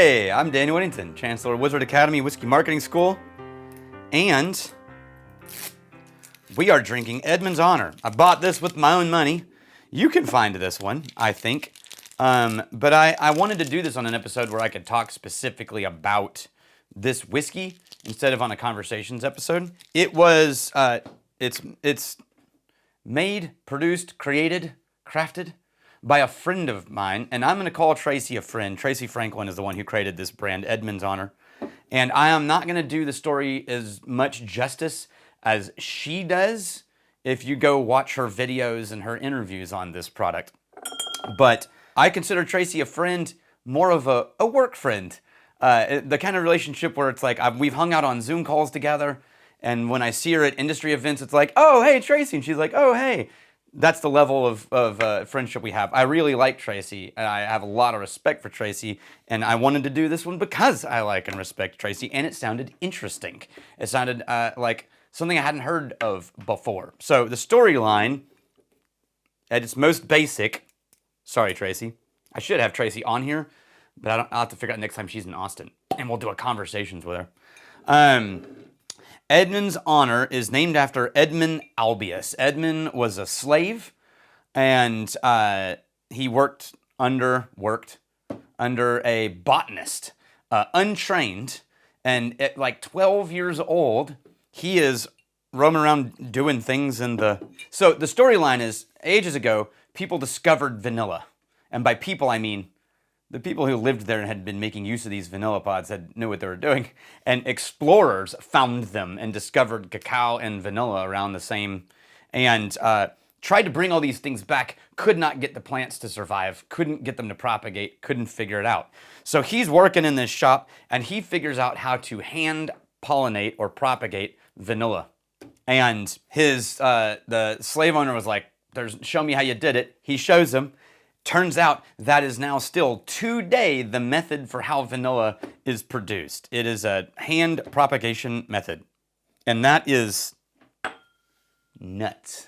Hey, I'm Danny Whittington, Chancellor of Wizard Academy Whiskey Marketing School, and we are drinking Edmond's Honor. I bought this with my own money. You can find this one, I think, but I wanted to do this on an episode where I could talk specifically about this whiskey instead of on a conversations episode. It was, it's made, produced, created, crafted by a friend of mine, and I'm going to call Tracy a friend. Tracy Franklin is the one who created this brand, Edmond's Honor. And I am not going to do the story as much justice as she does if you go watch her videos and her interviews on this product. But I consider Tracy a friend, more of a work friend. The kind of relationship where it's like we've hung out on Zoom calls together, and when I see her at industry events, it's like, oh, hey, Tracy. And she's like, oh, hey. That's the level of friendship we have. I really like Tracy, and I have a lot of respect for Tracy, and I wanted to do this one because I like and respect Tracy, and it sounded interesting. It sounded like something I hadn't heard of before. So the storyline, at its most basic, sorry, Tracy. I should have Tracy on here, but I'll have to figure out next time she's in Austin, and we'll do a conversations with her. Edmond's Honor is named after Edmond Albius. Edmond was a slave, and he worked under a botanist, untrained, and at like 12 years old, he is roaming around doing things in the... So the storyline is, ages ago, people discovered vanilla. And by people, I mean the people who lived there and had been making use of these vanilla pods knew what they were doing. And explorers found them and discovered cacao and vanilla around the same, and tried to bring all these things back, could not get the plants to survive, couldn't get them to propagate, couldn't figure it out. So he's working in this shop, and he figures out how to hand pollinate or propagate vanilla. And the slave owner was like, show me how you did it. He shows him. Turns out that is now still today the method for how vanilla is produced. It is a hand propagation method. And that is nuts.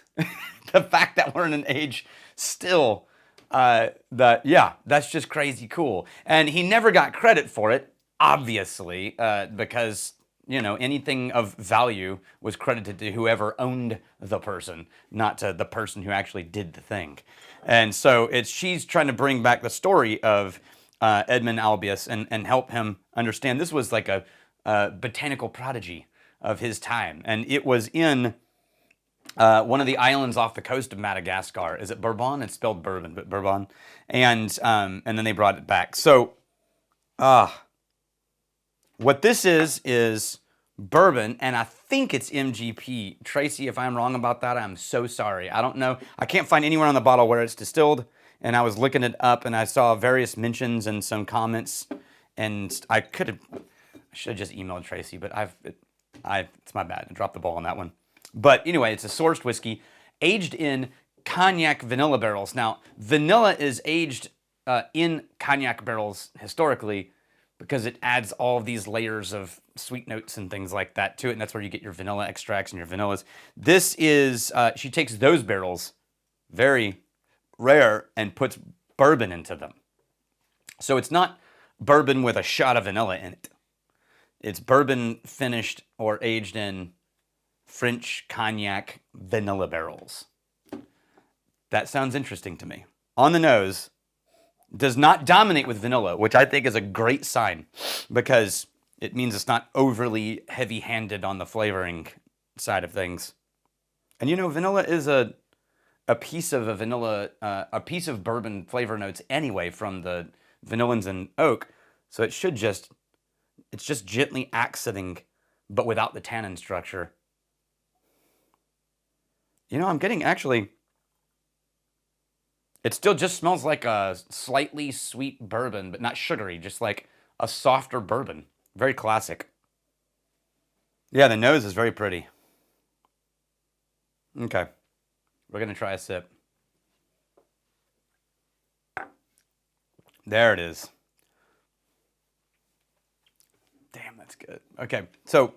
The fact that we're in an age still, that's just crazy cool. And he never got credit for it, obviously, because, anything of value was credited to whoever owned the person, not to the person who actually did the thing. And so she's trying to bring back the story of Edmond Albius and help him understand. This was like a botanical prodigy of his time. And it was in one of the islands off the coast of Madagascar. Is it Bourbon? It's spelled Bourbon, but Bourbon. And then they brought it back. So what this is bourbon, and I think it's MGP. Tracy, if I'm wrong about that, I'm so sorry. I don't know. I can't find anywhere on the bottle where it's distilled, and I was looking it up, and I saw various mentions and some comments, and I should have just emailed Tracy, but it's my bad. I dropped the ball on that one. But anyway, it's a sourced whiskey aged in cognac vanilla barrels. Now, vanilla is aged in cognac barrels historically, because it adds all of these layers of sweet notes and things like that to it, and that's where you get your vanilla extracts and your vanillas. This is, she takes those barrels, very rare, and puts bourbon into them. So it's not bourbon with a shot of vanilla in it. It's bourbon finished or aged in French cognac vanilla barrels. That sounds interesting to me. On the nose, does not dominate with vanilla, which I think is a great sign because it means it's not overly heavy-handed on the flavoring side of things. And vanilla is a piece of a piece of bourbon flavor notes anyway from the vanillins and oak. So it's just gently accenting, but without the tannin structure. I'm getting actually... It still just smells like a slightly sweet bourbon, but not sugary, just like a softer bourbon. Very classic. Yeah, the nose is very pretty. Okay. We're going to try a sip. There it is. Damn, that's good. Okay, so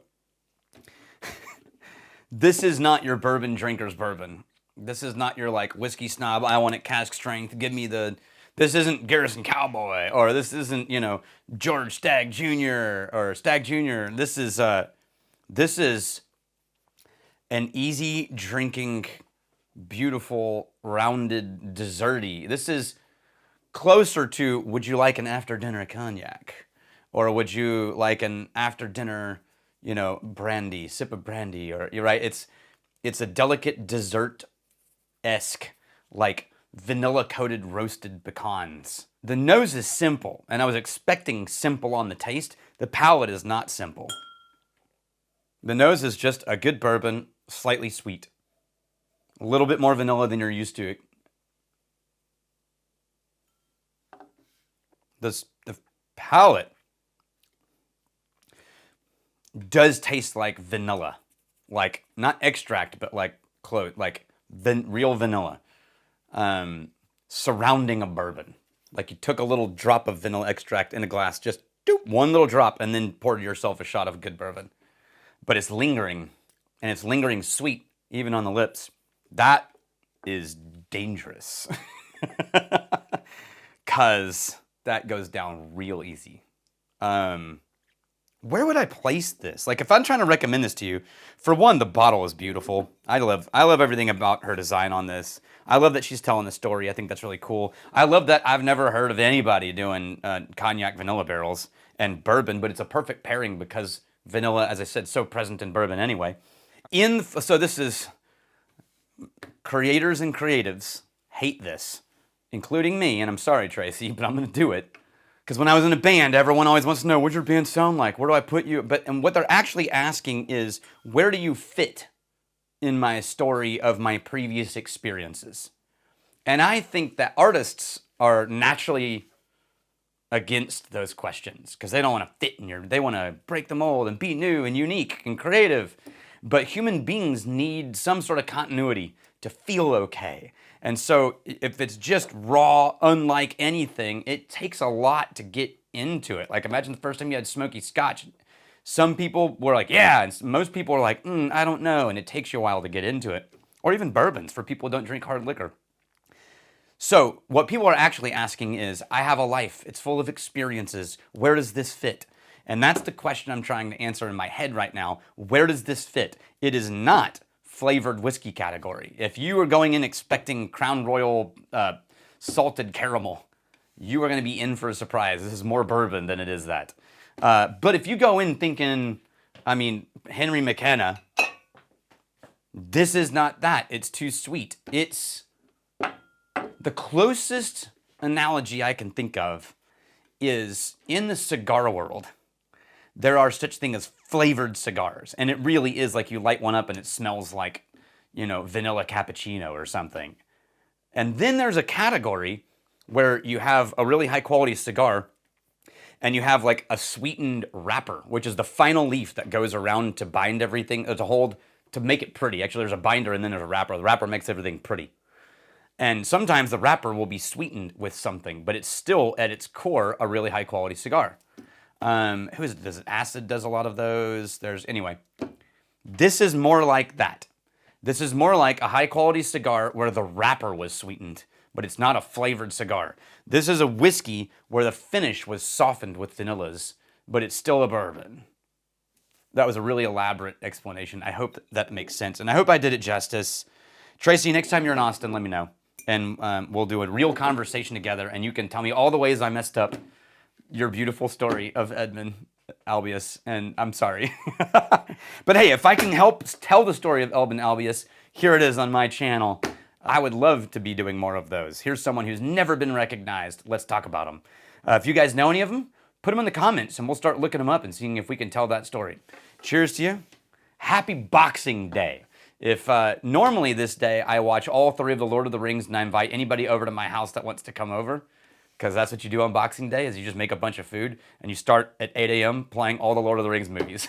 this is not your bourbon drinker's bourbon. This is not your whiskey snob. I want it cask strength. Give me the This isn't Garrison Cowboy, or this isn't, you know, George Stagg Jr. or Stagg Jr. This is an easy drinking, beautiful, rounded, desserty. This is closer to, would you like an after dinner cognac? Or would you like an after dinner, you know, brandy, sip of brandy? Or, you're right, it's a delicate dessert-esque, like vanilla-coated roasted pecans. The nose is simple, and I was expecting simple on the taste. The palate is not simple. The nose is just a good bourbon, slightly sweet. A little bit more vanilla than you're used to. The palate does taste like vanilla. Like, not extract, but like real vanilla. Surrounding a bourbon. Like you took a little drop of vanilla extract in a glass, just doop, one little drop, and then poured yourself a shot of good bourbon. But it's lingering, and it's lingering sweet, even on the lips. That is dangerous. Because that goes down real easy. Where would I place this? Like, if I'm trying to recommend this to you, for one, the bottle is beautiful. I love everything about her design on this. I love that she's telling the story. I think that's really cool. I love that I've never heard of anybody doing cognac vanilla barrels and bourbon, but it's a perfect pairing because vanilla, as I said, so present in bourbon anyway. So this is, creators and creatives hate this, including me, and I'm sorry, Tracy, but I'm going to do it. Because when I was in a band, everyone always wants to know, what's your band sound like? Where do I put you? And what they're actually asking is, where do you fit in my story of my previous experiences? And I think that artists are naturally against those questions because they don't want to fit in they want to break the mold and be new and unique and creative. But human beings need some sort of continuity to feel okay. And so if it's just raw, unlike anything, it takes a lot to get into it. Like, imagine the first time you had smoky scotch. Some people were like, yeah, and most people are like, I don't know, and it takes you a while to get into it. Or even bourbons for people who don't drink hard liquor. So what people are actually asking is, I have a life. It's full of experiences. Where does this fit? And that's the question I'm trying to answer in my head right now. Where does this fit? It is not flavored whiskey category. If you are going in expecting Crown Royal salted caramel, you are going to be in for a surprise. This is more bourbon than it is that. But if you go in thinking, Henry McKenna, this is not that. It's too sweet. It's the closest analogy I can think of is in the cigar world. There are such things as flavored cigars, and it really is like you light one up and it smells like, vanilla cappuccino or something. And then there's a category where you have a really high quality cigar and you have like a sweetened wrapper, which is the final leaf that goes around to bind everything, to make it pretty. Actually, there's a binder and then there's a wrapper. The wrapper makes everything pretty. And sometimes the wrapper will be sweetened with something, but it's still at its core a really high quality cigar. Who is it? Does it Acid does a lot of those? Anyway, this is more like that. This is more like a high quality cigar where the wrapper was sweetened, but it's not a flavored cigar. This is a whiskey where the finish was softened with vanillas, but it's still a bourbon. That was a really elaborate explanation. I hope that makes sense, and I hope I did it justice. Tracy, next time you're in Austin, let me know, and we'll do a real conversation together, and you can tell me all the ways I messed up your beautiful story of Edmond Albius, and I'm sorry. But hey, if I can help tell the story of Edmond Albius, here it is on my channel. I would love to be doing more of those. Here's someone who's never been recognized. Let's talk about them. If you guys know any of them, put them in the comments, and we'll start looking them up and seeing if we can tell that story. Cheers to you. Happy Boxing Day. If normally this day I watch all 3 of the Lord of the Rings and I invite anybody over to my house that wants to come over, because that's what you do on Boxing Day, is you just make a bunch of food and you start at 8 a.m. playing all the Lord of the Rings movies.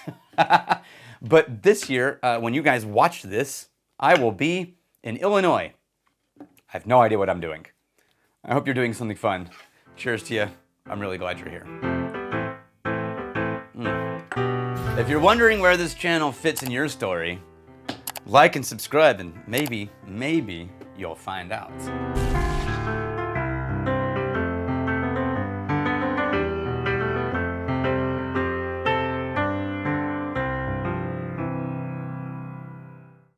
But this year, when you guys watch this, I will be in Illinois. I have no idea what I'm doing. I hope you're doing something fun. Cheers to you. I'm really glad you're here. If you're wondering where this channel fits in your story, like and subscribe and maybe you'll find out.